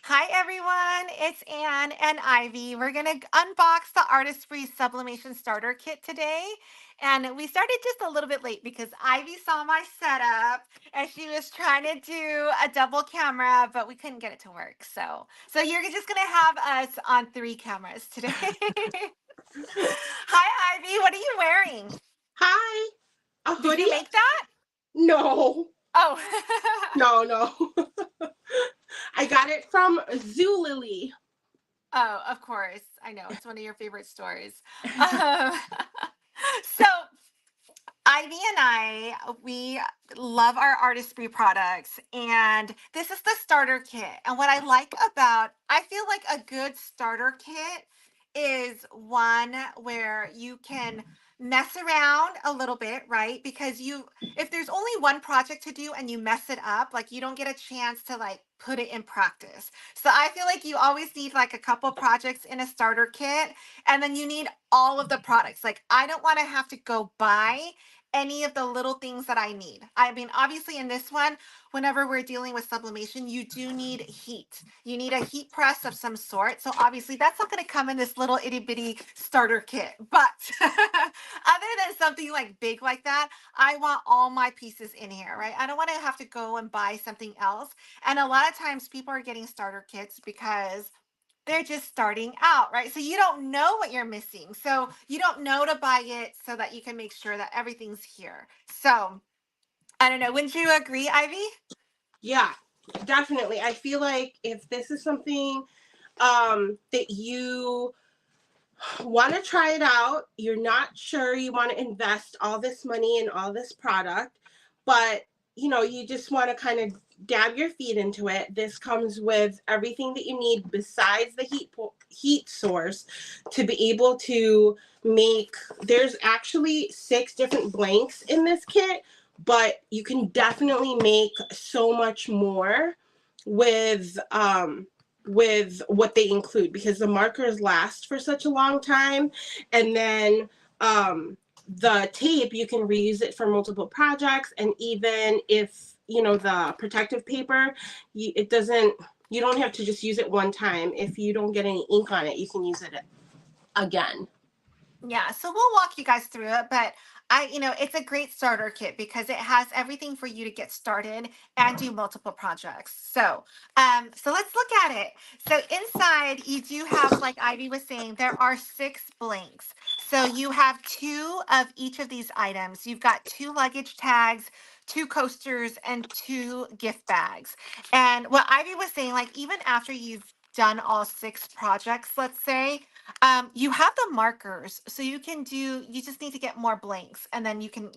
Hi everyone, it's Anne and Ivy. We're going to unbox the Artesprix Sublimation Starter Kit today. And we started just a little bit late because Ivy saw my setup and she was trying to do a double camera, but we couldn't get it to work. So you're just going to have us on three cameras today. Hi Ivy, what are you wearing? Hi, a Did you hoodie? make that? No, Oh. no. I got it from Zulily. Oh, of course. I know. It's one of your favorite stores. Um, so Ivy and we love our Artistry products, and this is the starter kit. And what I like about, I feel like a good starter kit is one where you can mess around a little bit, right? Because if there's only one project to do and you mess it up, like you don't get a chance to like put it in practice. So I feel like you always need like a couple projects in a starter kit, and then you need all of the products. Like I don't want to have to go buy any of the little things that I need. I mean, obviously in this one, whenever we're dealing with sublimation, you do need heat. You need a heat press of some sort. So obviously that's not going to come in this little itty bitty starter kit. But other than something like big like that, I want all my pieces in here, right? I don't want to have to go and buy something else. And a lot of times people are getting starter kits because they're just starting out, right? So you don't know what you're missing. So you don't know to buy it so that you can make sure that everything's here. So I don't know. Wouldn't you agree, Ivy? Yeah, definitely. I feel like if this is something that you want to try it out, you're not sure you want to invest all this money in all this product, but you just want to kind of dab your feet into it. This comes with everything that you need besides the heat source to be able to make. There's actually 6 different blanks in this kit, but you can definitely make so much more with what they include, because the markers last for such a long time, and then the tape, you can reuse it for multiple projects. And even if the protective paper, it doesn't, you don't have to just use it one time. If you don't get any ink on it, you can use it again. Yeah, so we'll walk you guys through it, but it's a great starter kit because it has everything for you to get started and do multiple projects. So let's look at it. So inside you do have, like Ivy was saying, there are 6 blanks. So you have 2 of each of these items. You've got 2 luggage tags, 2 coasters, and 2 gift bags. And what Ivy was saying, like even after you've done all 6 projects, let's say, you have the markers, so you just need to get more blanks and then you can,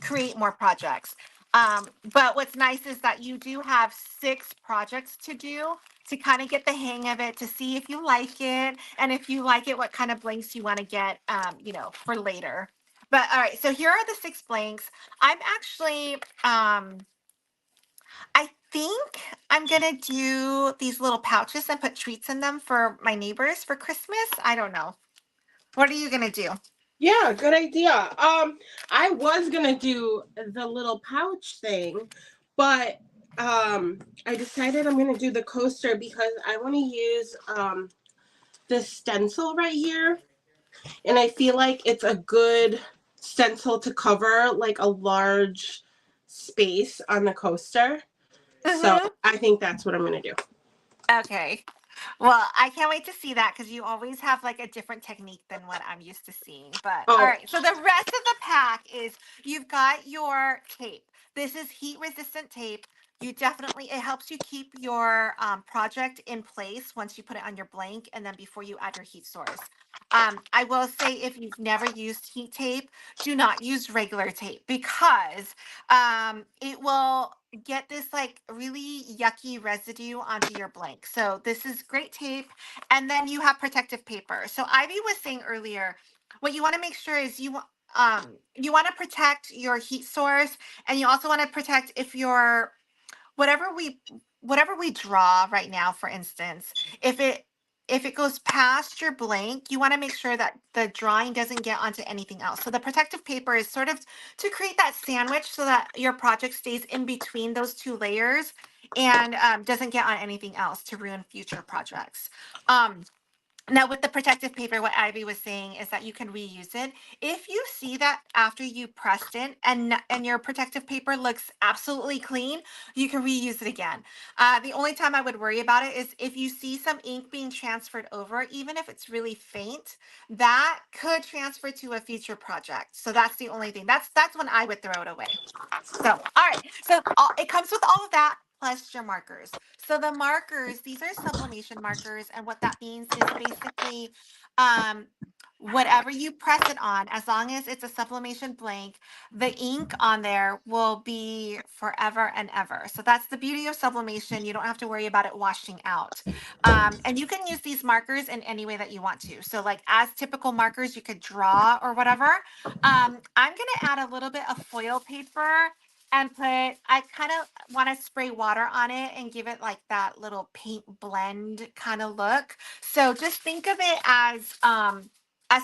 create more projects. But what's nice is that you do have 6 projects to do to kind of get the hang of it, to see if you like it, and if you like it, what kind of blanks you want to get, for later. But all right, so here are the 6 blanks. I'm actually, I think I'm gonna do these little pouches and put treats in them for my neighbors for Christmas. I don't know. What are you gonna do? Yeah, good idea. I was gonna do the little pouch thing, but I decided I'm gonna do the coaster because I want to use this stencil right here, and I feel like it's a good stencil to cover like a large space on the coaster. So Mm-hmm. I think that's what I'm gonna do. Okay. Well, I can't wait to see that because you always have like a different technique than what I'm used to seeing. But all Oh, right, so the rest of the pack is you've got your tape. This is heat resistant tape. It helps you keep your project in place once you put it on your blank and then before you add your heat source. I will say if you've never used heat tape, do not use regular tape because it will get this like really yucky residue onto your blank. So this is great tape. And then you have protective paper. So Ivy was saying earlier, what you want to make sure is you want to protect your heat source, and you also want to protect if your whatever we whatever we draw right now, for instance, if it goes past your blank, you want to make sure that the drawing doesn't get onto anything else. So the protective paper is sort of to create that sandwich so that your project stays in between those 2 layers and doesn't get on anything else to ruin future projects. Um, Now, with the protective paper, what Ivy was saying is that you can reuse it. If you see that after you pressed it and your protective paper looks absolutely clean, you can reuse it again. The only time I would worry about it is if you see some ink being transferred over, even if it's really faint, that could transfer to a future project. So that's the only thing. That's when I would throw it away. So, all right. So it comes with all of that plus your markers. So the markers, these are sublimation markers, and what that means is basically, um, whatever you press it on, as long as it's a sublimation blank, the ink on there will be forever and ever. So that's the beauty of sublimation. You don't have to worry about it washing out. And you can use these markers in any way that you want to. So, like as typical markers, you could draw or whatever. I'm going to add a little bit of foil paper and I kind of want to spray water on it and give it like that little paint blend kind of look. So just think of it as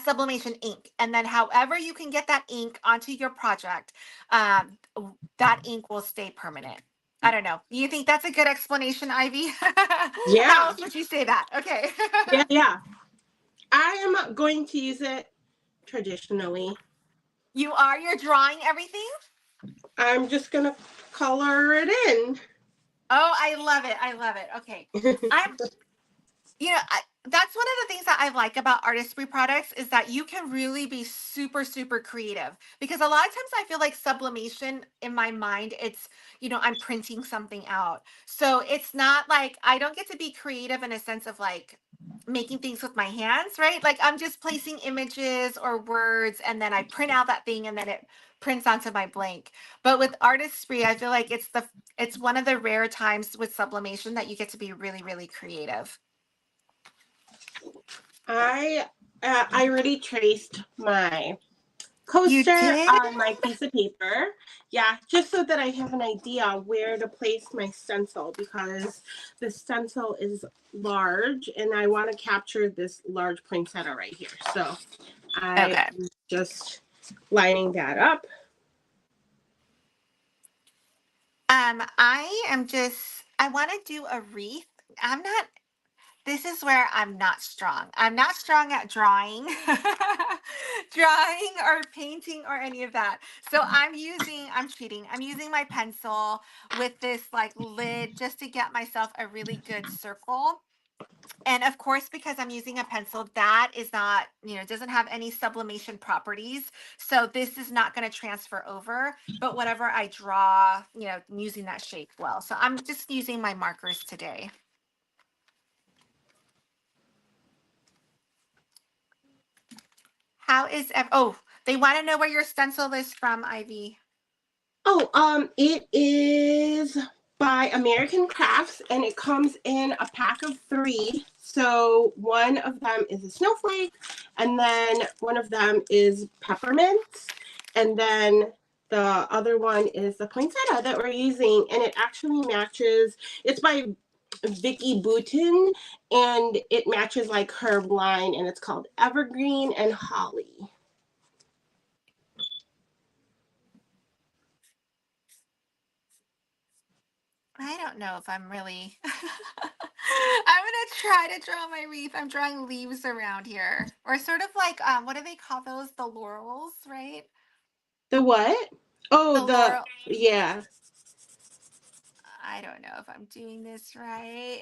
sublimation ink, and then however you can get that ink onto your project, that ink will stay permanent. I don't know. You think that's a good explanation, Ivy? How Yeah. else would you say that? Okay. Yeah. Yeah. I am going to use it traditionally. You're drawing everything? I'm just going to color it in. Oh, I love it. I love it. Okay. I'm that's one of the things that I like about Artistry products is that you can really be super, super creative. Because a lot of times I feel like sublimation in my mind, it's, I'm printing something out. So it's not like I don't get to be creative in a sense of like making things with my hands, right? Like I'm just placing images or words and then I print out that thing and then it prints onto my blank. But with Artistry, I feel like it's one of the rare times with sublimation that you get to be really, really creative. I already traced my You coaster did? on my piece of paper. Yeah, just so that I have an idea where to place my stencil because the stencil is large and I want to capture this large poinsettia right here. So I Okay. am just lining that up. I want to do a wreath. I'm not, this is where I'm not strong. I'm not strong at drawing, drawing or painting or any of that. So I'm cheating. I'm using my pencil with this like lid just to get myself a really good circle. And of course, because I'm using a pencil, that is not, doesn't have any sublimation properties. So this is not going to transfer over. But whatever I draw, I'm using that shape well. So I'm just using my markers today. They want to know where your stencil is from, Ivy. Oh, it is by American Crafts and it comes in a pack of 3. So one of them is a snowflake and then one of them is peppermint and then the other one is the poinsettia that we're using and it actually matches. It's by Vicky Boutin and it matches like her line and it's called Evergreen and Holly. I don't know if I'm really. I'm gonna try to draw my wreath. I'm drawing leaves around here, or sort of like what do they call those? The laurels, right? The what? Oh, The laurel. yeah. I don't know if I'm doing this right.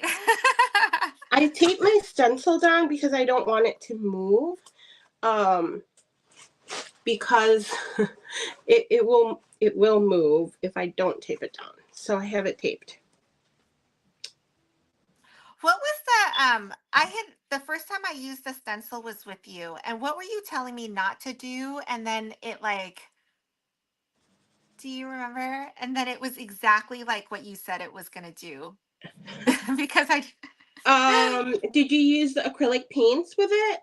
I tape my stencil down because I don't want it to move. Um, because it will move if I don't tape it down. So I have it taped. What was the first time I used the stencil was with you, and what were you telling me not to do? And then it like, do you remember? And then it was exactly like what you said it was gonna do. Because I Did you use the acrylic paints with it?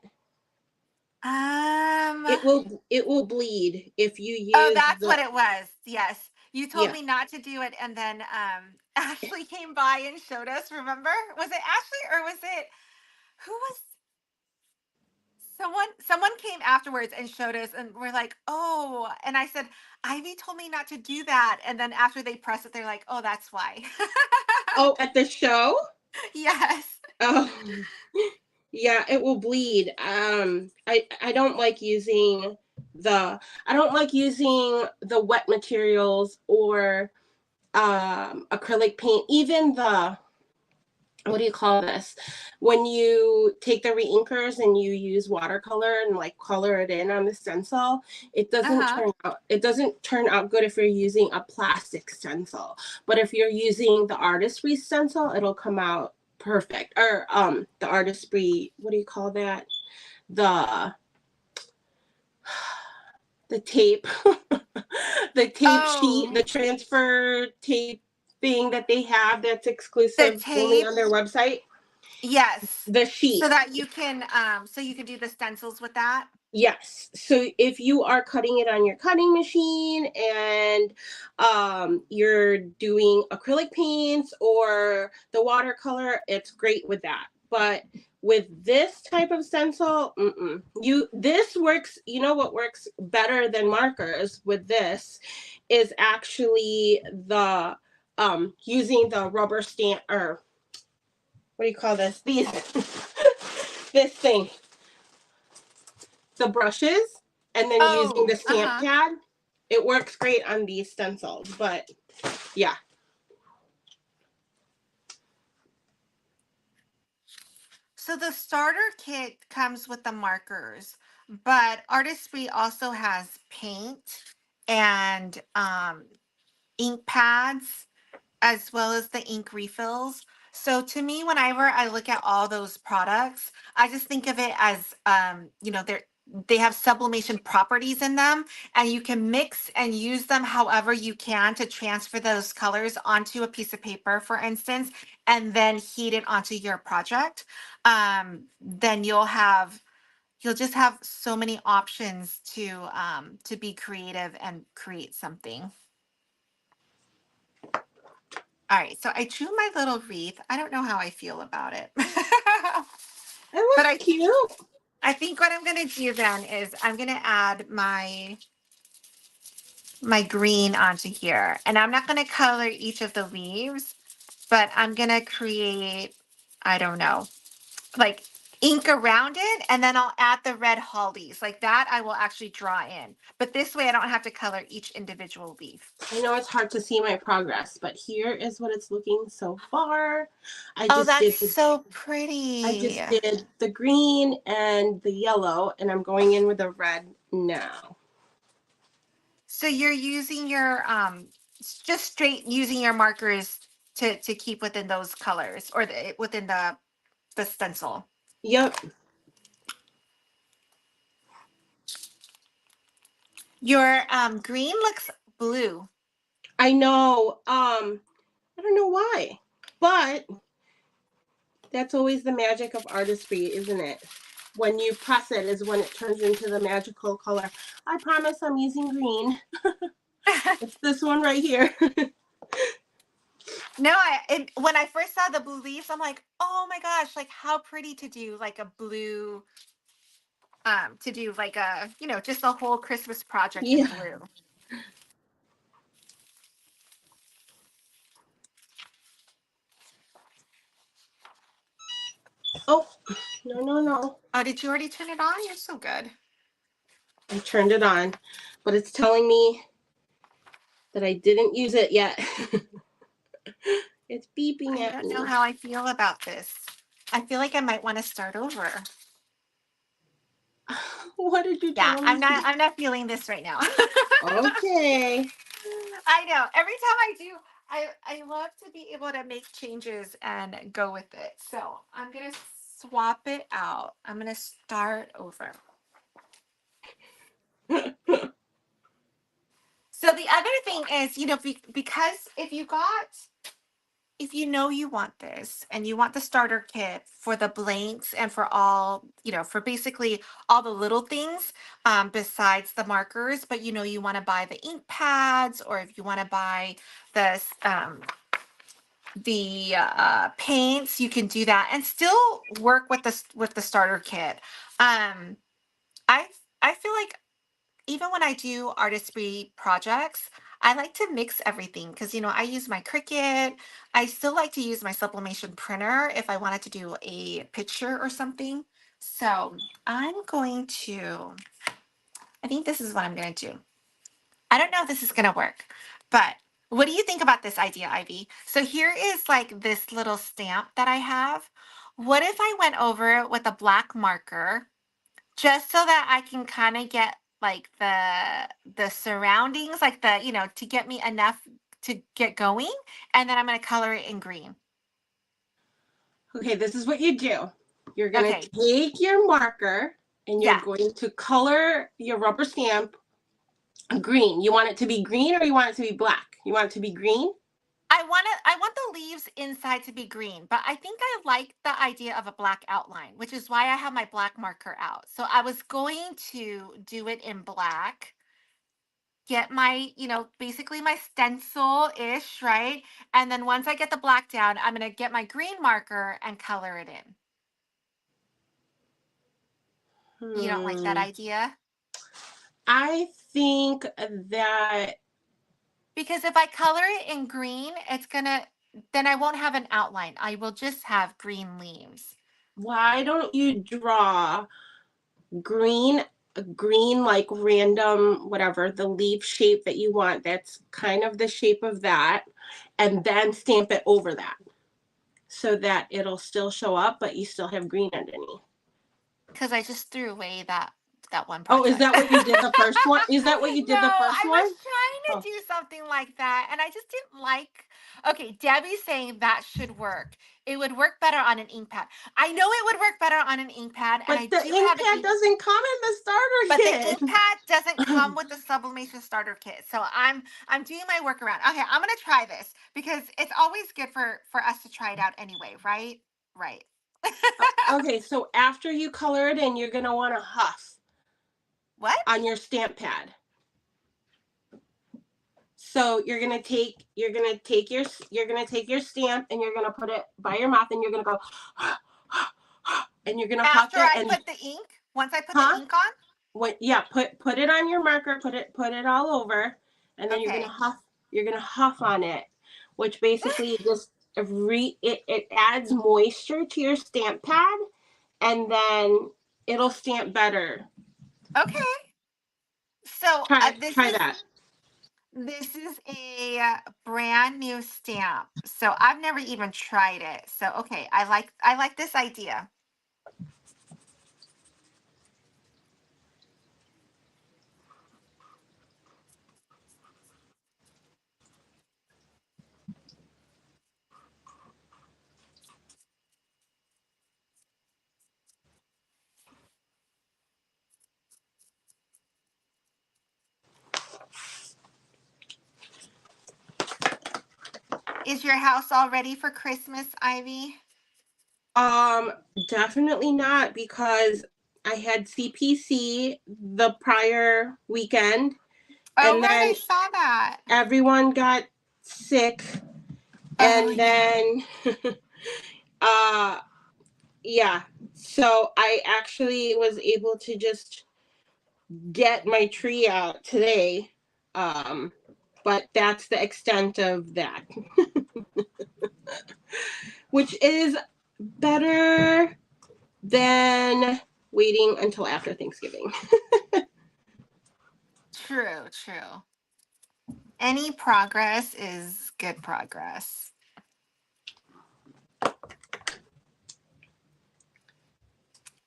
um It will bleed if you oh, use that's the what it was. Yes. You told yeah. me not to do it, and then Ashley came by and showed us, remember? Was it Ashley or was it who was someone came afterwards and showed us and we're like, "Oh," and I said, "Ivy told me not to do that." And then after they press it, they're like, "Oh, that's why." Oh, at the show? Yes. Oh, yeah, it will bleed. I don't like using the wet materials or acrylic paint. Even the, what do you call this? When you take the reinkers and you use watercolor and like color it in on the stencil, Uh-huh. it doesn't turn out good if you're using a plastic stencil. But if you're using the Artesprix stencil, it'll come out perfect. Or the Artesprix, what do you call that? The the tape. The tape sheet, Oh, the transfer tape thing that they have that's the exclusive only tape. on their website. Yes. The So sheet. that you can do the stencils with that. Yes. So if you are cutting it on your cutting machine and you're doing acrylic paints or the watercolor, it's great with that. But with this type of stencil, this works. You know what works better than markers with this is actually the using the rubber stamp, or what do you call this? These this thing, the brushes, and then using Oh, the stamp uh-huh. pad. It works great on these stencils, but yeah. So the starter kit comes with the markers, but Artistry also has paint and ink pads as well as the ink refills. So to me, whenever I look at all those products, I just think of it as they have sublimation properties in them, and you can mix and use them however you can to transfer those colors onto a piece of paper, for instance, and then heat it onto your project. Then you'll just have so many options to be creative and create something. All right, so I drew my little wreath. I don't know how I feel about it. It But looks cute. I think what I'm going to do then is I'm going to add my green onto here. And I'm not going to color each of the leaves, but I'm going to create, I don't know, like ink around it, and then I'll add the red hollies. Like that I will actually draw in. But this way I don't have to color each individual leaf. I know it's hard to see my progress, but here is what it's looking so far. I Oh, just that's did the so I pretty. just did the green and the yellow, and I'm going in with the red now. So you're using your just straight using your markers to keep within those colors or within the stencil. Yep. Your green looks blue. I know. I don't know why, but that's always the magic of artistry, isn't it? When you press it is when it turns into the magical color. I promise I'm using green. It's this one right here. No, when I first saw the blue leaves, I'm like, oh my gosh, like how pretty to do like a blue, to do like a, just a whole Christmas project in Yeah. blue. Oh, no, no, no. Oh, did you already turn it on? You're so good. I turned it on, but it's telling me that I didn't use it yet. It's beeping I at don't know me. how I feel about this. I feel like I might want to start over. What did you Yeah, tell me? I'm not feeling this right now. Okay. I know. Every time I do, I love to be able to make changes and go with it. So I'm gonna swap it out. I'm gonna start over. So the other thing is, because if you know you want this and you want the starter kit for the blanks and for all, for basically all the little things, besides the markers, but you want to buy the ink pads, or if you want to buy the paints, you can do that and still work with the starter kit. Um, I I feel like even when I do artistry projects, I like to mix everything because, I use my Cricut. I still like to use my sublimation printer if I wanted to do a picture or something. So I'm going to, I think this is what I'm going to do. I don't know if this is going to work, but what do you think about this idea, Ivy? So here is like this little stamp that I have. What if I went over it with a black marker just so that I can kind of get like the surroundings, like to get me enough to get going, and then I'm going to color it in green. Okay, this is what you do. You're going to Okay. take your marker and you're Yeah. going to color your rubber stamp green. You want it to be green or you want it to be black? You want it to be green? I want the leaves inside to be green, but I think I like the idea of a black outline, which is why I have my black marker out. So I was going to do it in black, get my, basically my stencil-ish, right? And then once I get the black down, I'm going to get my green marker and color it in. You don't like that idea? I think that Because if I color it in green, then I won't have an outline. I will just have green leaves. why don't you draw green like random whatever the leaf shape that you want that's kind of the shape of that, and then stamp it over that so that it'll still show up but you still have green underneath. Because I just threw away that one Oh, is project. that what you did the first one? Is that what you No, did the first I one? was trying Oh. to do something like that, and I just didn't like. Okay, Debbie's saying that should work. It would work better on an ink pad. I know it would work better on an ink pad, and But I the do ink have an pad ink. doesn't come in the But the starter ink kit. pad doesn't come with the sublimation starter kit. So I'm doing my workaround. Okay, I'm gonna try this because it's always good for us to try it out anyway, right? Right. Okay, so after you color it in, you're gonna want to huff What? on your stamp pad. So you're gonna take your stamp and you're gonna put it by your mouth and you're gonna go and you're gonna huff After it I and put the ink, once I put the huh? ink on? What? Yeah, put it on your marker, put it all over, and then Okay. you're gonna huff on it, which basically just it adds moisture to your stamp pad, and then it'll stamp better. Okay. So this Try is that. a brand new stamp. So I've never even tried it. So okay, I like this idea. Is your house all ready for Christmas, Ivy? Definitely not, because I had CPC the prior weekend, Oh, and right, I then saw that. everyone got sick, Oh, and yeah. then uh yeah, so I actually was able to just get my tree out today, but that's the extent of that. Which is better than waiting until after Thanksgiving. True, true. Any progress is good progress.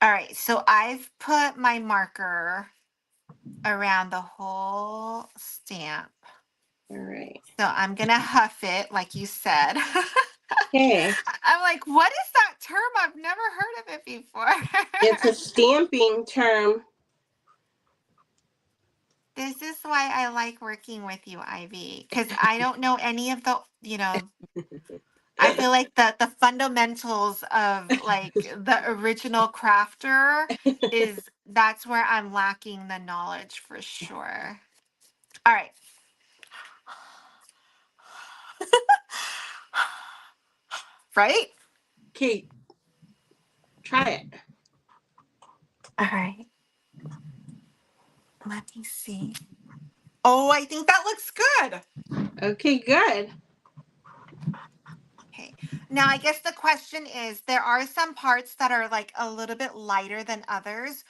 All right, so I've put my marker around the whole stamp. All right. So I'm gonna huff it, like you said. Okay. I'm like, what is that term? I've never heard of it before. It's a stamping term. This is why I like working with you, Ivy, because I don't know any of I feel like the fundamentals of like the original crafter that's where I'm lacking the knowledge for sure. All right. Right? Okay, try it. All right. Let me see. Oh, I think that looks good. Okay, good. Okay. Now, I guess the question is, there are some parts that are like a little bit lighter than others.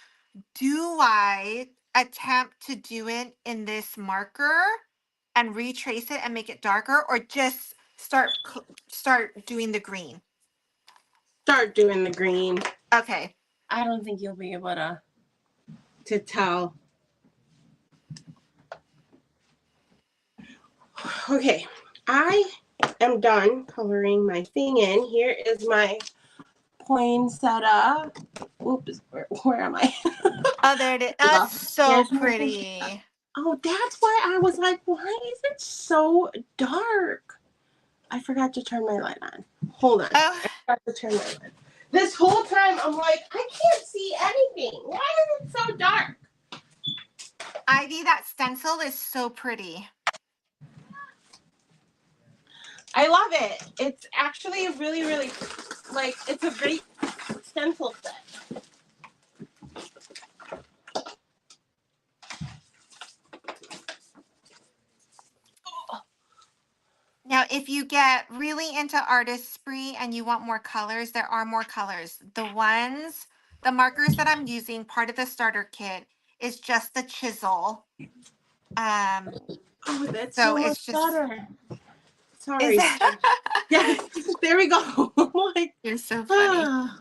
Do I attempt to do it in this marker and retrace it and make it darker, or just start doing the green? Start doing the green. Okay. I don't think you'll be able to tell. Okay, I am done coloring my thing in. Here is my poinsettia. Oops, where am I? Oh, there it is. That's so Here's my poinsettia. pretty. Oh, that's why I was like, why is it so dark? I forgot to turn my light on. Hold on. Oh, I forgot to turn my light on. This whole time I'm like, I can't see anything. Why is it so dark? Ivy, that stencil is so pretty. I love it. It's actually really, really, like, it's a great stencil set. Now, if you get really into Artesprix and you want more colors, there are more colors. The markers that I'm using, part of the starter kit, is just the chisel. Um, Oh, that's so so much it's just better. is Sorry. Yes, there we go. I'm like, You're so funny. ah.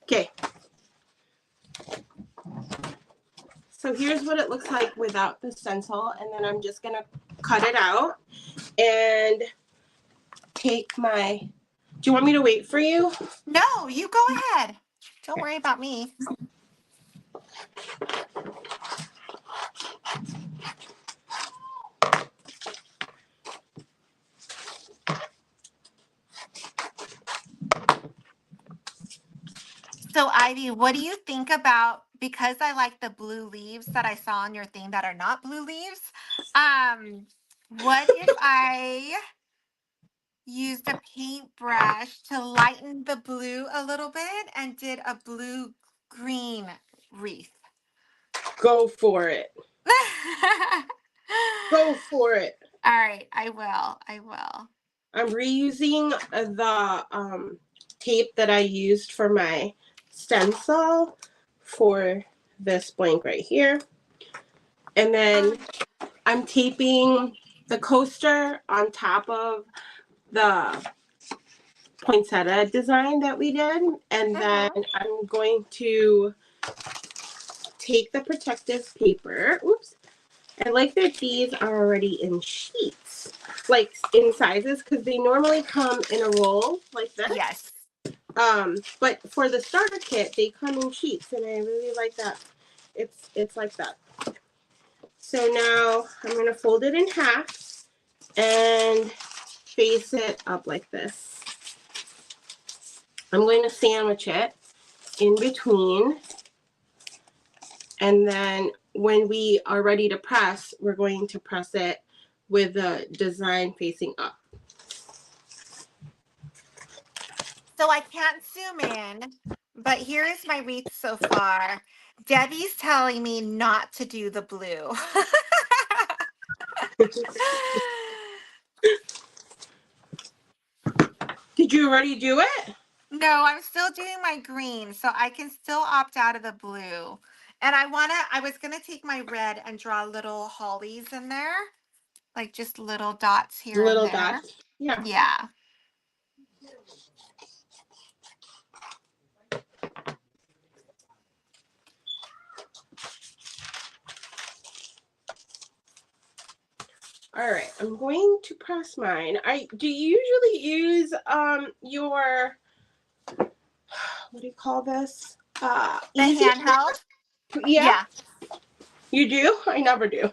Okay. So here's what it looks like without the stencil, and then I'm just gonna cut it out and take my. Do you want me to wait for you? No, you go ahead. Don't worry about me. So, Ivy, what do you think about, because I like the blue leaves that I saw on your thing that are not blue leaves? What if I used a paintbrush to lighten the blue a little bit and did a blue green wreath? Go for it. Go for it. All right, I will. I will. I'm reusing the tape that I used for my stencil for this blank right here. And then I'm taping the coaster on top of the poinsettia design that we did. And then I'm going to take the protective paper. Oops. I like that these are already in sheets, like in sizes, because they normally come in a roll like this. Yes. But for the starter kit, they come in sheets, and I really like that. It's like that. So now I'm gonna fold it in half and face it up like this. I'm going to sandwich it in between, and then when we are ready to press, we're going to press it with the design facing up. So I can't zoom in, but here is my wreath so far. Debbie's telling me not to do the blue. Did you already do it? No, I'm still doing my green, so I can still opt out of the blue. And I was gonna take my red and draw little hollies in there, like just little dots here and Little there. dots. Yeah. Yeah. All right. I'm going to press mine. Do you usually use your, what do you call this? The Easy. handheld? Yeah. Yeah. You do? I never do.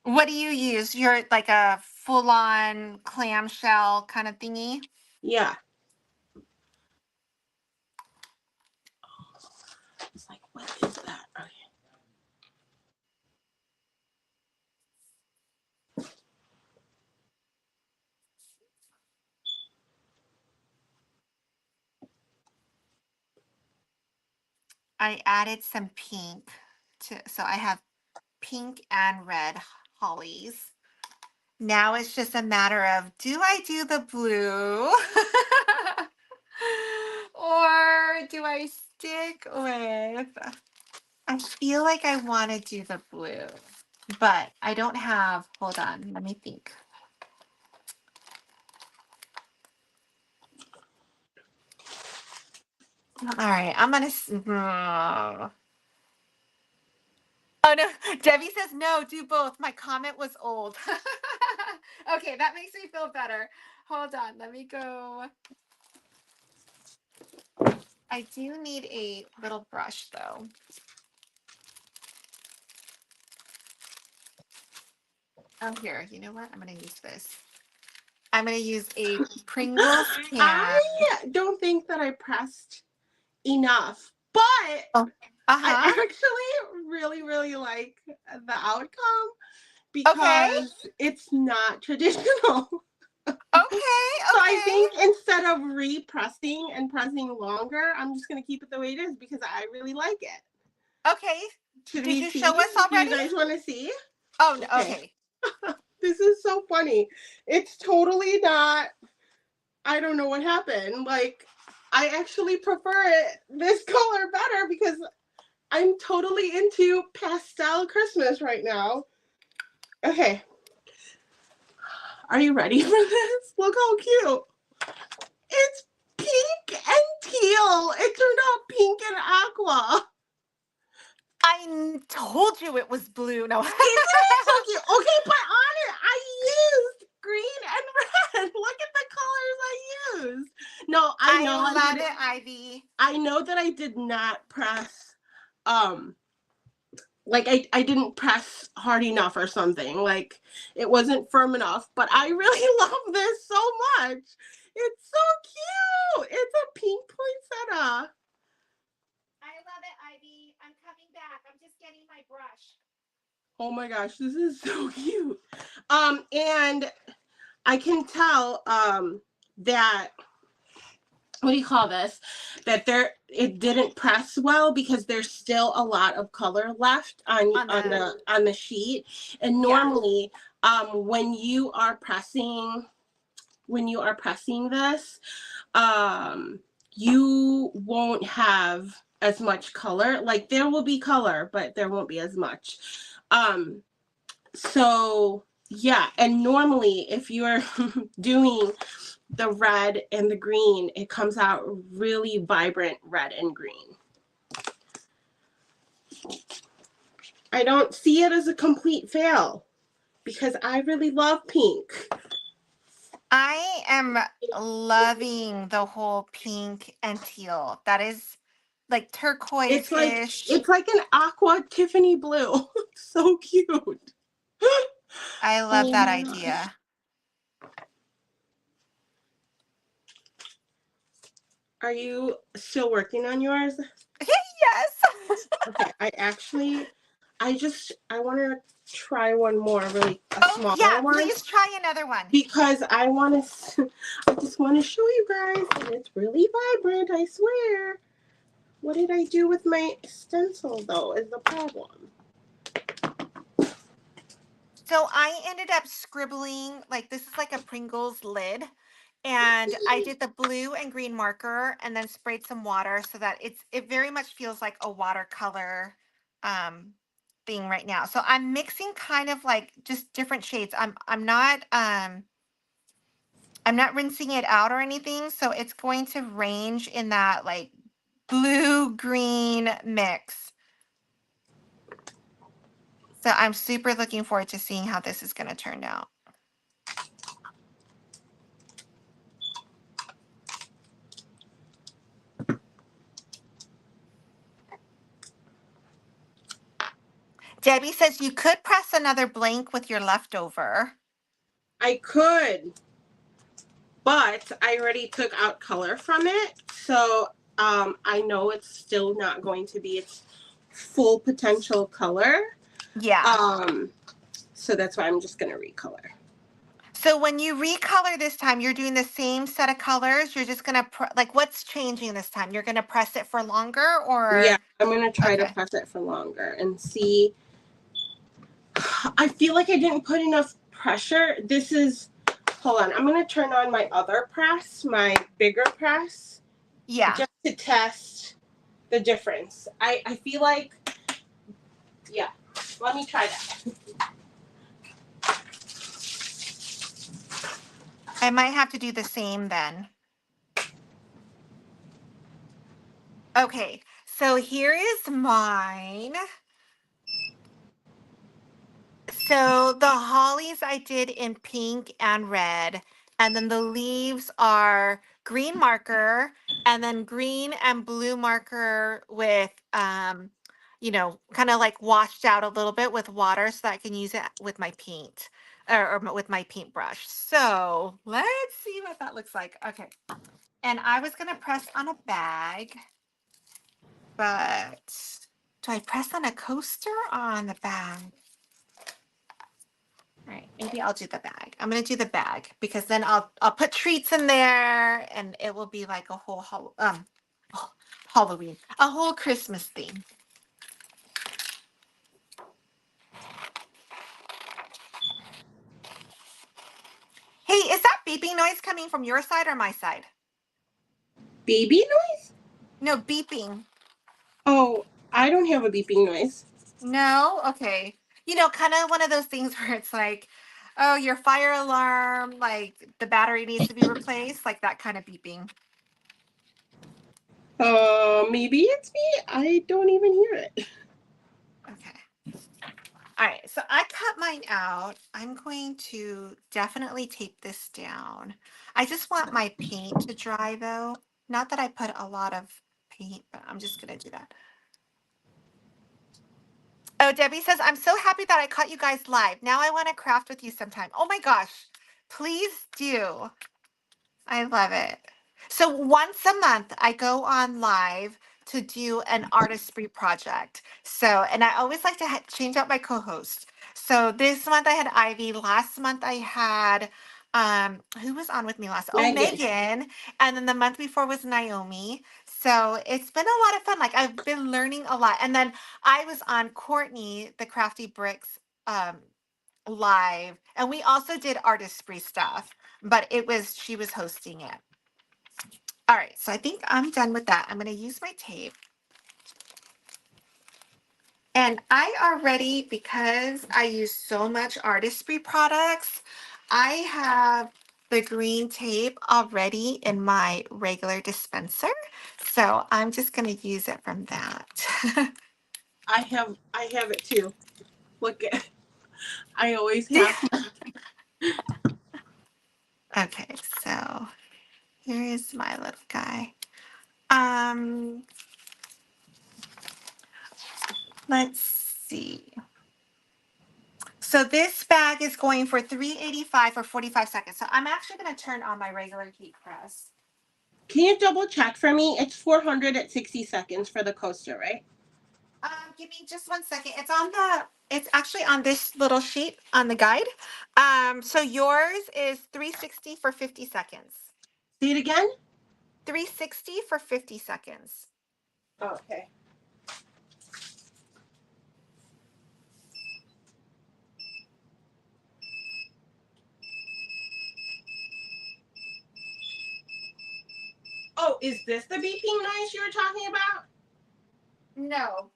What do you use? You're like a full-on clamshell kind of thingy? Yeah. It's like, what is that? Okay. I added some pink so I have pink and red polys. Now it's just a matter of, do I do the blue or do I stick with, I feel like I want to do the blue, but I don't have, hold on, let me think. All right, I'm going to, oh no, Debbie says no, do both. My comment was old. Okay, that makes me feel better. Hold on, let me go. I do need a little brush though. Oh, here, you know what? I'm going to use this. I'm going to use a Pringles can. I don't think that I pressed enough, but Oh, I uh-huh. actually really, really like the outcome Okay. because it's not traditional. Okay. So I Okay. think instead of repressing and pressing longer, I'm just going to keep it the way it is because I really like it. Okay. Should Did we you see? show us Do you already? guys want to see? Oh, no, Okay. okay. This is so funny. It's totally not, I don't know what happened. Like, I actually prefer it this color better because I'm totally into pastel Christmas right now. Okay. Are you ready for this? Look how cute. It's pink and teal. It turned out pink and aqua. I told you it was blue. No. Isn't it so cute? Okay, but on it, I used green and red. Look at the colors I used. No, I know I I love did. it, Ivy. I know that I did not press, like I didn't press hard enough or something. Like it wasn't firm enough. But I really love this so much. It's so cute. It's a pink poinsettia. I love it, Ivy. I'm coming back. I'm just getting my brush. Oh my gosh, this is so cute. And I can tell that, what do you call this, that it didn't press well because there's still a lot of color left on the sheet. And normally when you are pressing this, you won't have as much color. Like there will be color, but there won't be as much. So yeah, and normally if you're doing the red and the green, it comes out really vibrant red and green. I don't see it as a complete fail because I really love pink. I am loving the whole pink and teal. That is like turquoise-ish. It's like an aqua Tiffany blue. So cute. I love Oh that my gosh. idea. Are you still working on yours? Yes. Okay, I want to try one more, really a Oh, smaller yeah, one, please try another one. because I just want to show you guys that it's really vibrant, I swear. What did I do with my stencil though is the problem. So I ended up scribbling, like this is like a Pringles lid. And I did the blue and green marker and then sprayed some water so that it very much feels like a watercolor um thing right now. So I'm mixing kind of like just different shades. I'm not rinsing it out or anything, so it's going to range in that like blue green mix. So I'm super looking forward to seeing how this is going to turn out. Debbie says you could press another blank with your leftover. I could, but I already took out color from it, so I know it's still not going to be its full potential color. Yeah. So that's why I'm just gonna recolor. So when you recolor this time, you're doing the same set of colors. You're just gonna like what's changing this time? You're gonna press it for longer, Yeah, or I'm gonna try to okay. press it for longer and see I feel like I didn't put enough pressure. This is, hold on, I'm going to turn on my other press, my bigger press, Yeah. just to test the difference. I feel like, yeah, let me try that. I might have to do the same then. Okay, so here is mine. So the hollies I did in pink and red, and then the leaves are green marker, and then green and blue marker with, kind of like washed out a little bit with water so that I can use it with my paint or with my paintbrush. So let's see what that looks like. Okay. And I was gonna press on a bag, but do I press on a coaster or on the bag? All right, maybe I'll do the bag. I'm gonna do the bag because then I'll put treats in there and it will be like a whole Halloween, a whole Christmas theme. Hey, is that beeping noise coming from your side or my side? Baby noise? No, beeping. Oh, I don't have a beeping noise. No? Okay. Kind of one of those things where it's like, oh, your fire alarm, like the battery needs to be replaced, like that kind of beeping. Maybe it's me. I don't even hear it. Okay. All right, so I cut mine out. I'm going to definitely tape this down. I just want my paint to dry though. Not that I put a lot of paint, but I'm just gonna do that. Oh, Debbie says, I'm so happy that I caught you guys live. Now I want to craft with you sometime. Oh my gosh, please do. I love it. So once a month, I go on live to do an artistry project. So, and I always like to change out my co-host. So this month I had Ivy. Last month I had, who was on with me last? Oh, Megan. Megan. And then the month before was Naomi. So it's been a lot of fun. Like I've been learning a lot. And then I was on Courtney, the Crafty Bricks, um, live, and we also did artistry stuff, but she was hosting it. All right, so I think I'm done with that. I'm going to use my tape. And I already, because I use so much artistry products, I have the green tape already in my regular dispenser. So I'm just going to use it from that. I have it too. Look at, I always have. Okay, so here is my little guy. Um, let's see. So this bag is going for $3.85 for 45 seconds. So I'm actually going to turn on my regular heat press. Can you double check for me? It's 400 at 60 seconds for the coaster, right? Give me just 1 second. It's actually on this little sheet on the guide. So yours is 360 for 50 seconds. Say it again. 360 for 50 seconds. Oh, okay. Oh, is this the beeping noise you were talking about? No.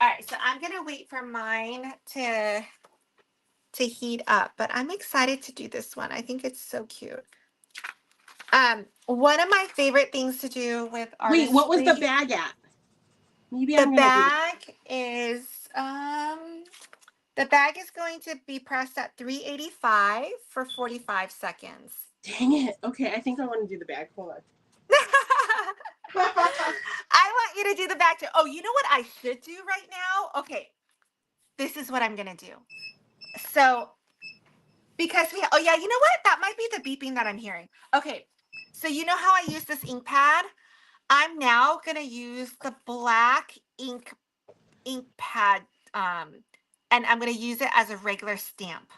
All right, so I'm going to wait for mine to heat up, but I'm excited to do this one. I think it's so cute. One of my favorite things to do with Wait, what was the artistry, bag at? Maybe the I'm gonna do this. bag is the bag is going to be pressed at 385 for 45 seconds. Dang it. Okay, I think I want to do the bag. Hold on. I want you to do the bag too. Oh, you know what I should do right now? Okay, this is what I'm gonna do. So because oh yeah, you know what? That might be the beeping that I'm hearing. Okay, so you know how I use this ink pad? I'm now gonna use the black ink pad, and I'm gonna use it as a regular stamp.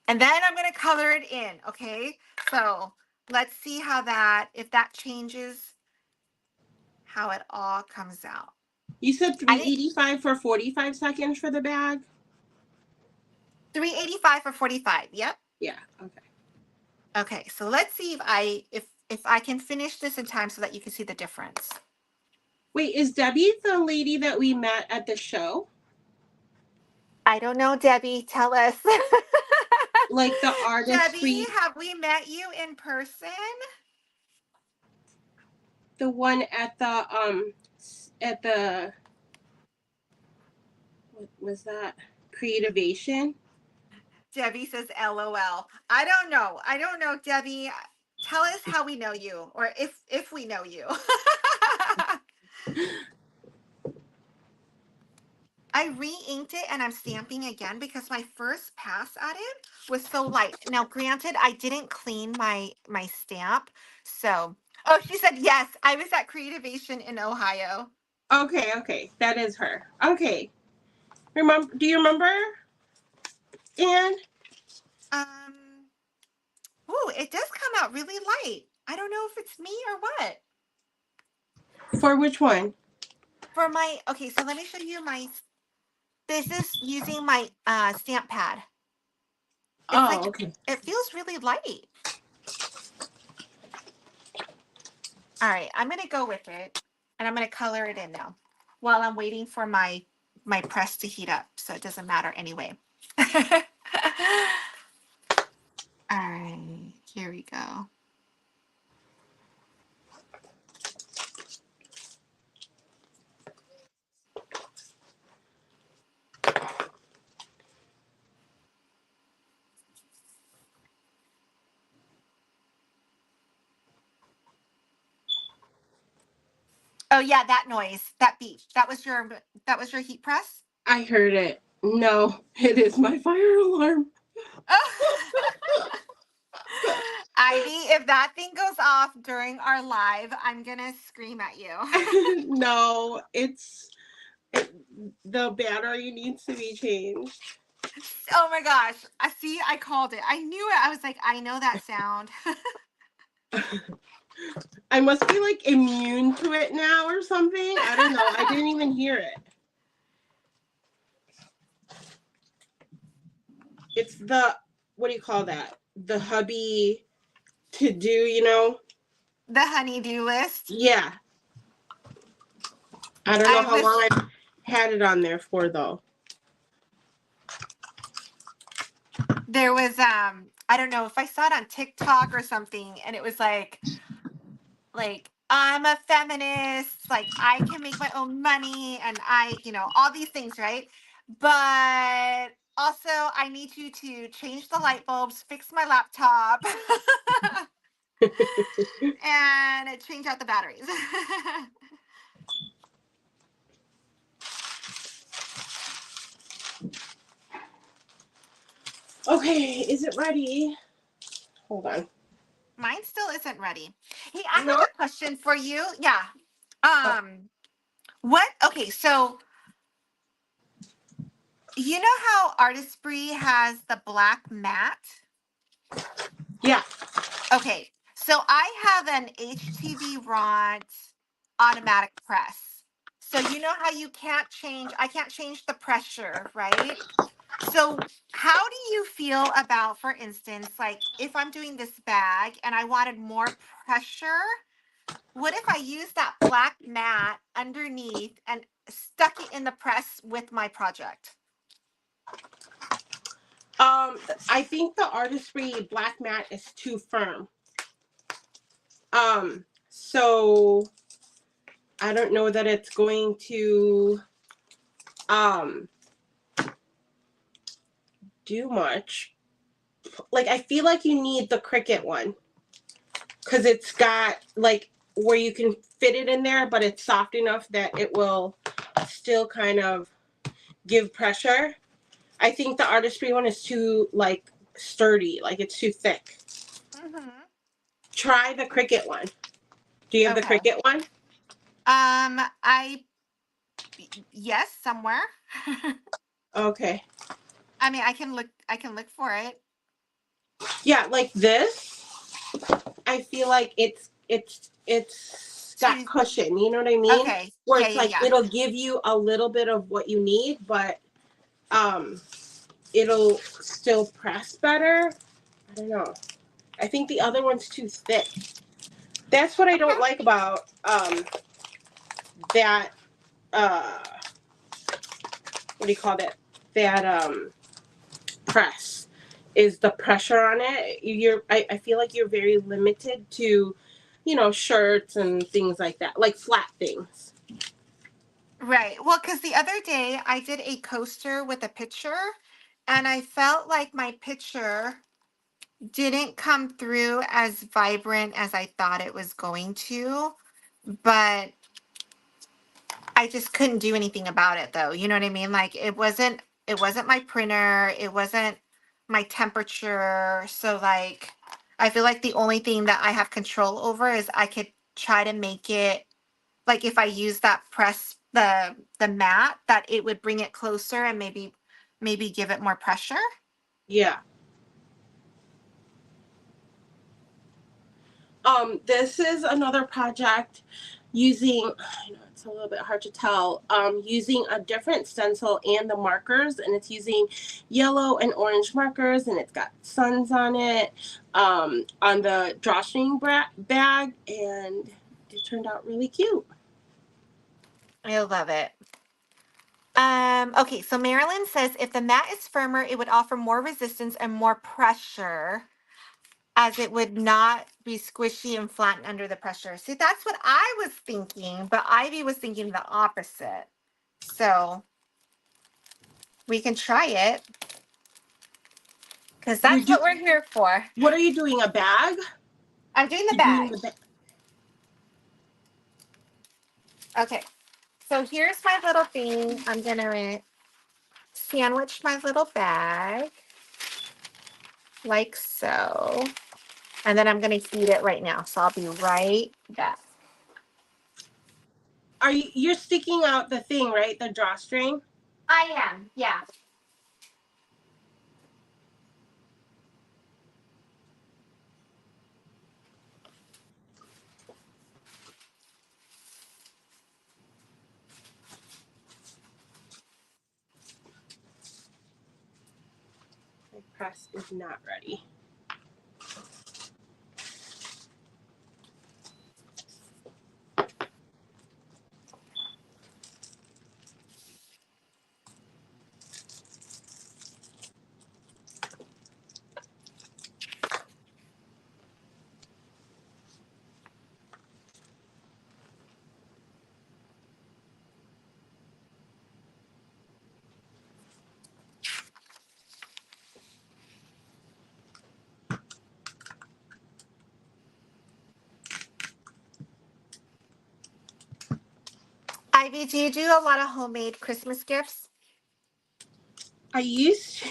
And then I'm going to color it in. Okay. So let's see how if that changes how it all comes out. You said I think 385 for 45 seconds for the bag? 385 for 45. Yep. Yeah, okay. Okay, so let's see if I can finish this in time so that you can see the difference. Wait, is Debbie the lady that we met at the show? I don't know, Debbie. Tell us. Like the Debbie, Artesprix, have we met you in person? the one at the what was that? Creativation? Debbie says LOL. I don't know. I don't know, Debbie. Tell us how we know you, or if we know you. I re-inked it and I'm stamping again because my first pass at it was so light. Now, granted, I didn't clean my stamp. So, oh, she said yes. I was at Creativation in Ohio. Okay, that is her. Okay. Do you remember, Anne? Ooh, it does come out really light. I don't know if it's me or what. For which one? For my, okay, so let me show you this is using my stamp pad. It's like, Okay. it feels really light. All right, I'm going to go with it and I'm going to color it in now while I'm waiting for my press to heat up. So it doesn't matter anyway. All right, here we go. Oh yeah, that noise, that beep. That was your heat press? I heard it. No, it is my fire alarm. Ivy, if that thing goes off during our live, I'm gonna scream at you. No, the battery needs to be changed. Oh my gosh. I called it. I knew it. I was like, I know that sound. I must be like immune to it now or something. I don't know. I didn't even hear it. It's what do you call that? The hubby to do, The honey-do list. Yeah. I don't know how long I've had it on there for though. There was I don't know if I saw it on TikTok or something, and it was like I'm a feminist, like I can make my own money and all these things, right? But also I need you to change the light bulbs, fix my laptop, and change out the batteries. Okay, is it ready? Hold on. Mine still isn't ready. Hey, I have No? a question for you. Yeah. Okay, so you know how Artesprix has the black mat? Yeah. Okay, so I have an HTV Ront automatic press. So you know how I can't change the pressure, right? So how do you feel about, for instance, like if I'm doing this bag and I wanted more pressure, what if I use that black mat underneath and stuck it in the press with my project? I think the Artesprix black mat is too firm. So I don't know that it's going to do much. Like I feel like you need the Cricut one because it's got like where you can fit it in there, but it's soft enough that it will still kind of give pressure. I think the Artesprix one is too like sturdy, like it's too thick. Mm-hmm. Try the Cricut one. Do you have the Okay. Cricut one? Yes, somewhere. Okay. I mean, I can look for it. Yeah, like this, I feel like it's got Too, cushion, you know what I mean? okay. Where Yeah, it's yeah, like yeah. it'll give you a little bit of what you need, but um it'll still press better. I don't know. I think the other one's too thick. That's what I don't like about that what do you call that? That press is the pressure on it. I feel like you're very limited to, shirts and things like that, like flat things. Right. Well, because the other day I did a coaster with a picture, and I felt like my picture didn't come through as vibrant as I thought it was going to, but I just couldn't do anything about it though. You know what I mean? Like it wasn't my printer, it wasn't my temperature. So like I feel like the only thing that I have control over is I could try to make it like if I use that press the mat that it would bring it closer and maybe give it more pressure. Yeah. This is another project using, I know it's a little bit hard to tell, using a different stencil and the markers, and it's using yellow and orange markers, and it's got suns on it, on the drawstring bag, and it turned out really cute. I love it. Okay, so Marilyn says if the mat is firmer, it would offer more resistance and more pressure as it would not be squishy and flatten under the pressure. See, that's what I was thinking, but Ivy was thinking the opposite. So we can try it because You that's do, what we're here for. what are you doing, a bag? I'm doing the You're doing bag. the bag. Okay, so here's my little thing. I'm gonna sandwich my little bag like so. And then I'm gonna heat it right now. So I'll be right back. You're sticking out the thing, right? The drawstring? I am, yeah. My press is not ready. Ivy, do you do a lot of homemade Christmas gifts? I used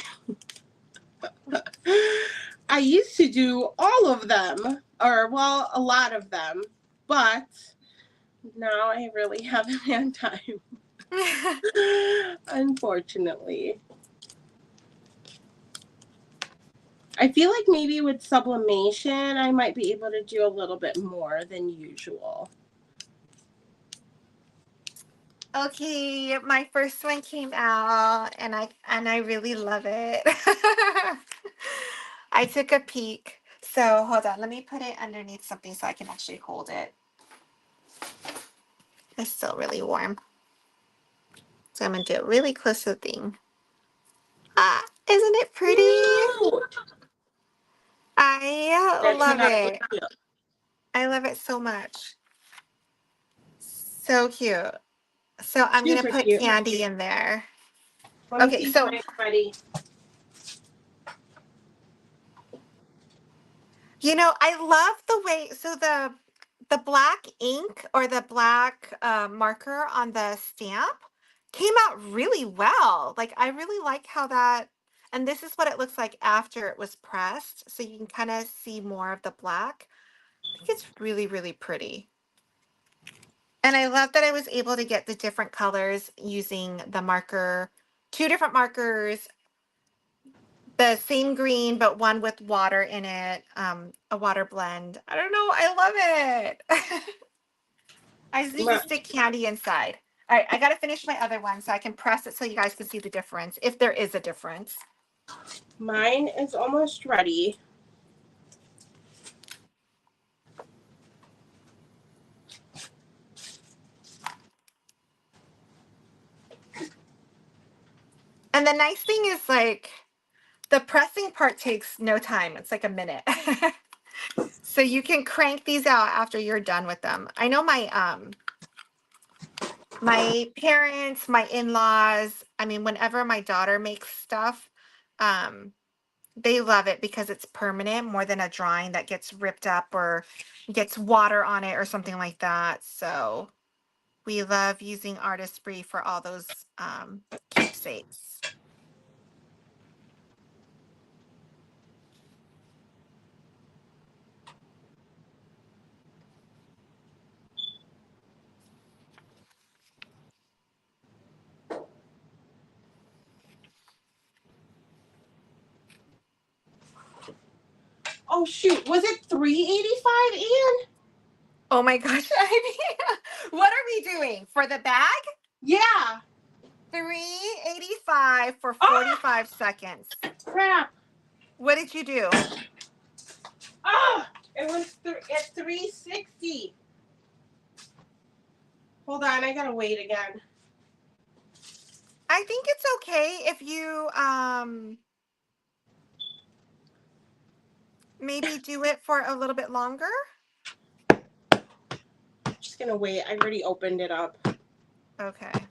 I used to do all of them, or well, a lot of them, but now I really haven't had time, unfortunately. I feel like maybe with sublimation, I might be able to do a little bit more than usual. Okay, my first one came out and I really love it. I took a peek. So hold on, let me put it underneath something so I can actually hold it. It's still really warm. So I'm gonna do it really close to the thing. Ah, isn't it pretty? Cute! I That turned love out really it. cute. I love it so much. So cute. So I'm gonna Super put cute. candy in there. Let me Okay, see so when it's ready. I love the way so the black ink or the black marker on the stamp came out really well. Like I really like how that, and this is what it looks like after it was pressed. So you can kind of see more of the black. I think it's really, really pretty. And I love that I was able to get the different colors using the marker, two different markers The same green, but one with water in it, a water blend. I don't know. I love it. I just need to My, stick candy inside. All right, I got to finish my other one so I can press it so you guys can see the difference, if there is a difference. mine is almost ready. And the nice thing is like the pressing part takes no time. It's like a minute. So you can crank these out after you're done with them. I know my parents, my in-laws, I mean, whenever my daughter makes stuff, um, they love it because it's permanent more than a drawing that gets ripped up or gets water on it or something like that. So we love using Artesprix for all those keepsakes. Oh shoot, was it 385, Ian? Oh my gosh, Ivy. What are we doing for the bag? Yeah. 385 for Ah, 45 seconds. crap. What did you do? Ah, it was at 360. Hold on, I gotta wait again. I think it's okay if you maybe do it for a little bit longer. Just gonna wait. I already opened it up. Okay.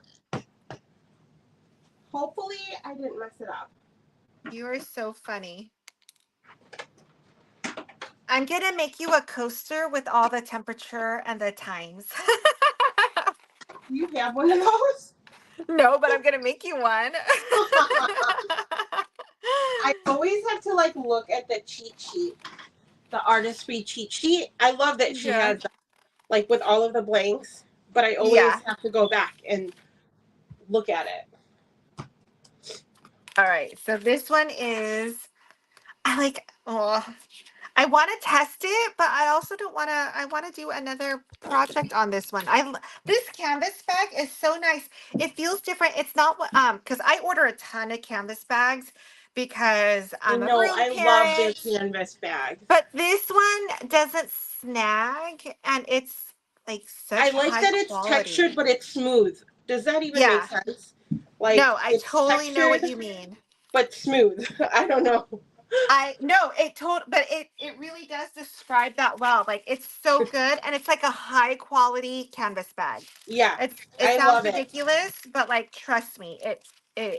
Hopefully, I didn't mess it up. You are so funny. I'm gonna make you a coaster with all the temperature and the times. Do you have one of those? No, but I'm gonna make you one. I always have to like look at the cheat sheet, the Artesprix cheat sheet. I love that she Yeah. has that, like with all of the blanks, but I always Yeah. have to go back and look at it. All right. So this one is I like oh I want to test it, but I also don't want to. I want to do another project on this one. This canvas bag is so nice. It feels different. It's not what because I order a ton of canvas bags because I I'm a know. broom I love their parent. canvas bag. But this one doesn't snag, and it's like I such like high that it's textured, quality. but it's smooth. Does that even make Yeah. sense? Like No, I it's totally know what textured you mean. but smooth. I don't know. I no, but it really does describe that well. Like it's so good, and it's like a high quality canvas bag. Yeah, It I sounds love it. ridiculous, but like trust me,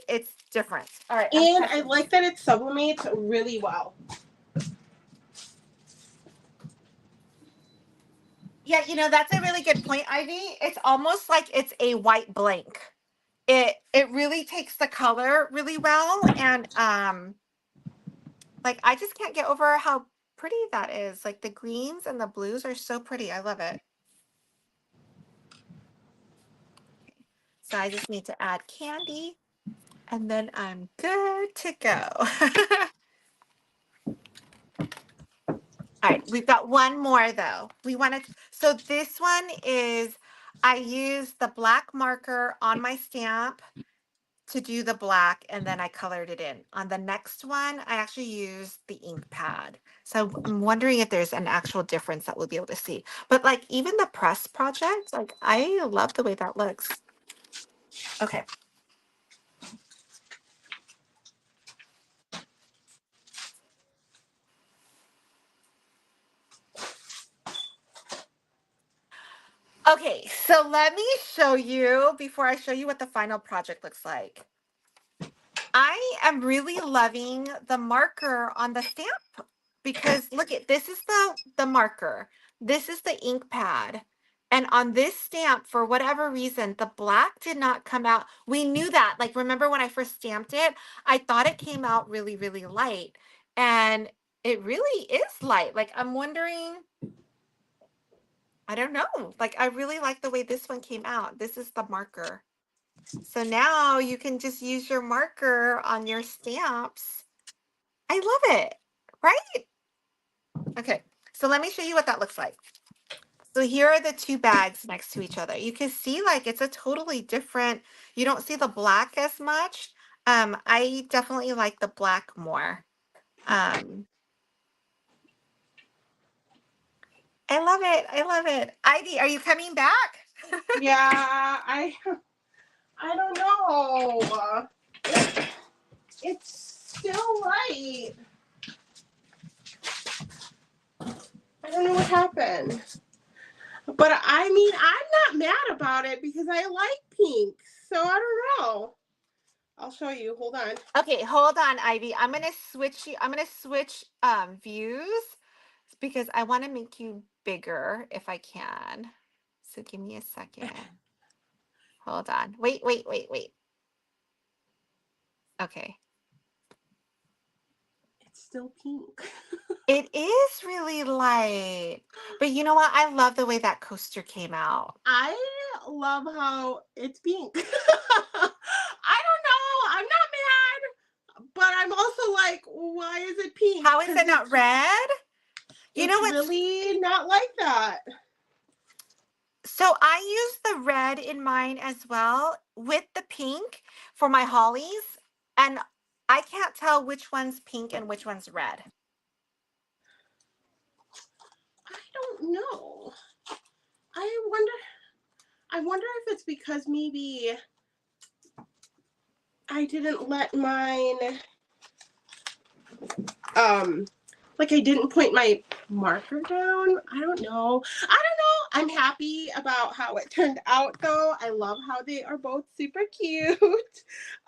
it's different. All right, I'm And I testing this. like that it sublimates really well. Yeah, that's a really good point, Ivy. It's almost like it's a white blank. It really takes the color really well, and like I just can't get over how pretty that is. Like the greens and the blues are so pretty. I love it. So I just need to add candy and then I'm good to go. All right, we've got one more though. So this one is, I used the black marker on my stamp to do the black and then I colored it in. On the next one, I actually used the ink pad. So I'm wondering if there's an actual difference that we'll be able to see. But like even the press project, like I love the way that looks. Okay. Okay, so let me show you before I show you what the final project looks like. I am really loving the marker on the stamp because look at this is the marker. This is the ink pad. And on this stamp, for whatever reason, the black did not come out. We knew that. Like, remember when I first stamped it, I thought it came out really, really light. And it really is light. Like, I'm wondering, I don't know. Like, I really like the way this one came out. This is the marker. So now you can just use your marker on your stamps I love it. Right? Okay. So let me show you what that looks like. So here are the two bags next to each other. You can see like it's a totally different, you don't see the black as much. I definitely like the black more. Um, I love it. I love it. Ivy, are you coming back? Yeah, I don't know. It's still right. I don't know what happened. But I mean, I'm not mad about it because I like pink. So I don't know. I'll show you. Hold on. Okay, hold on, Ivy. I'm gonna switch views because I want to make you bigger if I can. So give me a second. Hold on. Wait, wait, wait, wait. Okay. It's still pink. It is really light. But you know what? I love the way that coaster came out. I love how it's pink. I don't know. I'm not mad, but I'm also like, why is it pink? How is it not red? You know It's what's really not like that. so I use the red in mine as well with the pink for my hollies, and I can't tell which one's pink and which one's red. I don't know. I wonder. I wonder if it's because maybe I didn't let mine. Like I didn't point my marker down. I don't know. I'm happy about how it turned out though. I love how they are both super cute. Yeah.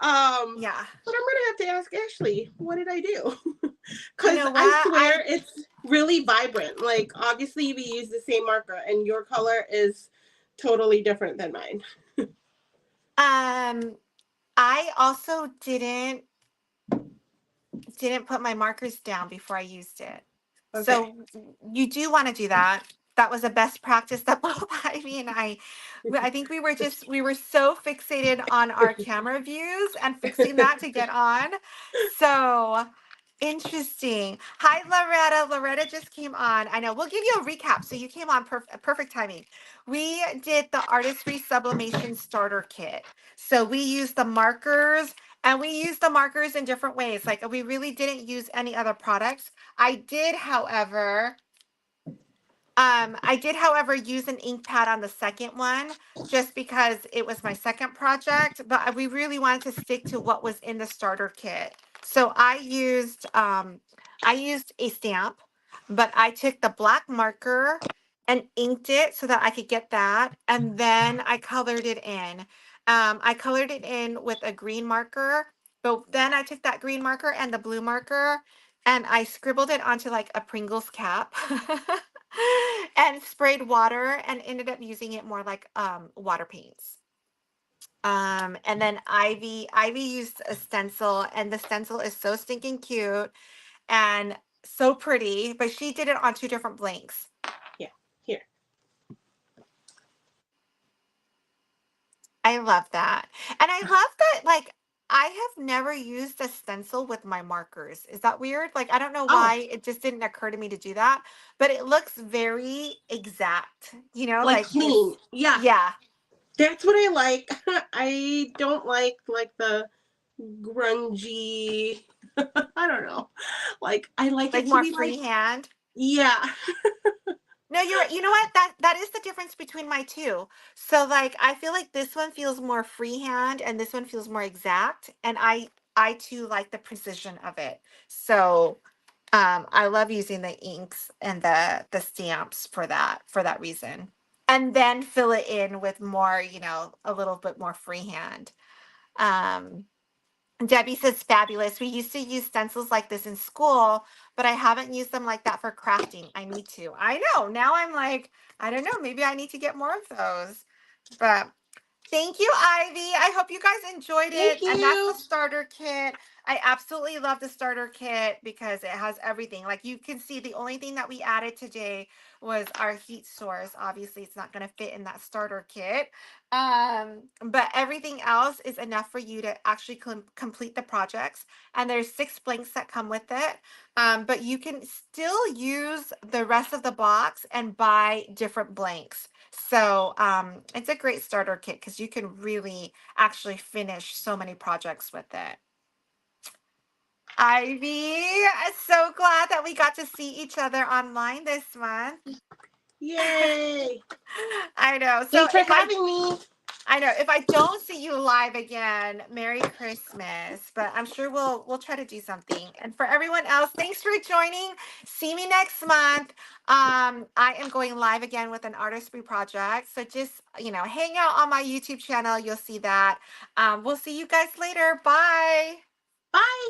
But I'm gonna have to ask Ashley, what did I do? You Because know I what? swear it's really vibrant. Like obviously we use the same marker and your color is totally different than mine. I also didn't put my markers down before I used it. Okay. So you do want to do that. That was a best practice that both Ivy and I think we were so fixated on our camera views and fixing that to get on. So interesting. Hi, Loretta. Loretta just came on. I know. We'll give you a recap. So you came on perfect timing. We did the Artistry Sublimation Starter Kit. So we used the markers and we used the markers in different ways. Like we really didn't use any other products. I did, however, use an ink pad on the second one just because it was my second project, but we really wanted to stick to what was in the starter kit. So I used a stamp, but I took the black marker and inked it so that I could get that, and then I colored it in. I colored it in with a green marker, but then I took that green marker and the blue marker and I scribbled it onto like a Pringles cap and sprayed water and ended up using it more like water paints. And then Ivy used a stencil, and the stencil is so stinking cute and so pretty, but she did it on two different blanks. Yeah. Here. I love that. And I love that, like, I have never used a stencil with my markers. Is that weird? Like, I don't know Oh, why it just didn't occur to me to do that, but it looks very exact, like like it's, clean. Yeah. yeah, That's what I like. I don't like the grungy. I don't know. Like I like like it to more be like freehand. yeah. No, you're right. You know what? That is the difference between my two. So like I feel like this one feels more freehand and this one feels more exact. And I too like the precision of it. So I love using the inks and the stamps for that reason. And then fill it in with more, a little bit more freehand. Um Debbie says fabulous. We used to use stencils like this in school, but I haven't used them like that for crafting. I need to. I know. Now I'm like, I don't know. Maybe I need to get more of those. But thank you, Ivy. I hope you guys enjoyed Thank it. And that's you. the starter kit. I absolutely love the starter kit because it has everything. Like you can see, the only thing that we added today was our heat source. Obviously, it's not going to fit in that starter kit, But everything else is enough for you to actually complete the projects. And there's 6 blanks that come with it. But you can still use the rest of the box and buy different blanks. So it's a great starter kit because you can really actually finish so many projects with it. Ivy, so glad that we got to see each other online this month. Yay! I know. So Thanks for having me. I know if I don't see you live again, Merry Christmas. But I'm sure we'll try to do something. And for everyone else, thanks for joining. See me next month. I am going live again with an Artesprix project. So just hang out on my YouTube channel. You'll see that. We'll see you guys later. Bye. Bye.